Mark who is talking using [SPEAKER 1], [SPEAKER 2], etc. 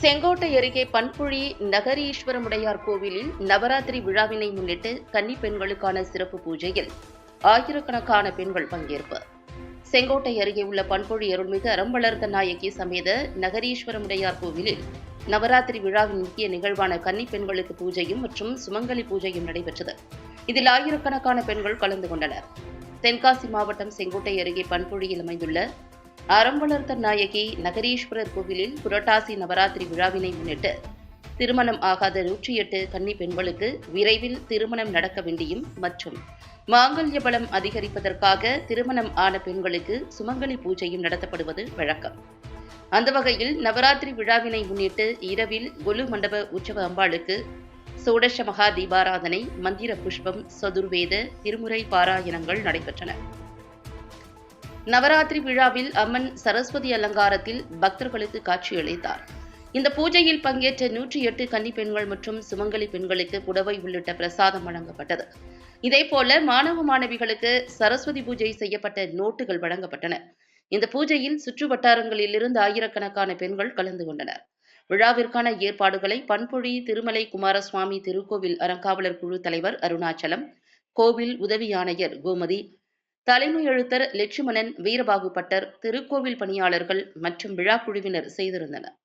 [SPEAKER 1] செங்கோட்டை அருகே பண்புழி நகரீஸ்வரமுடையார் கோவிலில் நவராத்திரி விழாவினை முன்னிட்டு கன்னி பெண்களுக்கான சிறப்பு பூஜையில் ஆயிரக்கணக்கான பெண்கள் பங்கேற்பு. செங்கோட்டை அருகே உள்ள பண்புழி அருள்மிகு அறம்வளர்ந்த நாயகி சமேத நகரீஸ்வரமுடையார் கோவிலில் நவராத்திரி விழாவின் முக்கிய நிகழ்வான கன்னி பெண்களுக்கு பூஜையும் மற்றும் சுமங்கலி பூஜையும் நடைபெற்றது. இதில் ஆயிரக்கணக்கான பெண்கள் கலந்து கொண்டனர். தென்காசி மாவட்டம் செங்கோட்டை அருகே பண்புழியில் அமைந்துள்ள அறம்வளர்த்த நாயகி நகரீஸ்வரர் கோவிலில் புரட்டாசி நவராத்திரி விழாவினை முன்னிட்டு திருமணம் ஆகாத 108 கன்னி பெண்களுக்கு விரைவில் திருமணம் நடக்க வேண்டியும் மற்றும் மாங்கல்ய பலம் அதிகரிப்பதற்காக திருமணம் ஆன பெண்களுக்கு சுமங்கலி பூஜையும் நடத்தப்படுவது வழக்கம். அந்த வகையில் நவராத்திரி விழாவினை முன்னிட்டு இரவில் கொலு மண்டப உற்சவ அம்பாளுக்கு சோடச மகா தீபாராதனை, மந்திர புஷ்பம், சதுர்வேத, திருமுறை பாராயணங்கள் நடைபெற்றன. நவராத்திரி விழாவில் அம்மன் சரஸ்வதி அலங்காரத்தில் பக்தர்களுக்கு காட்சியளித்தார். இந்த பூஜையில் பங்கேற்ற 108 கன்னி பெண்கள் மற்றும் சுமங்கலி பெண்களுக்கு புடவை உள்ளிட்ட பிரசாதம் வழங்கப்பட்டது. இதேபோல மாணவ மாணவிகளுக்கு சரஸ்வதி பூஜை செய்யப்பட்ட நோட்டுகள் வழங்கப்பட்டன. இந்த பூஜையில் சுற்று வட்டாரங்களிலிருந்து ஆயிரக்கணக்கான பெண்கள் கலந்து கொண்டனர். விழாவிற்கான ஏற்பாடுகளை பண்புழி திருமலை குமாரசுவாமி திருக்கோவில் அறங்காவலர் குழு தலைவர் அருணாச்சலம், கோவில் உதவி ஆணையர் கோமதி, தலைமை எழுத்தர் லட்சுமணன், வீரபாகு பட்டர், திருக்கோவில் பணியாளர்கள் மற்றும் விழா குழுவினர் செய்திருந்தனர்.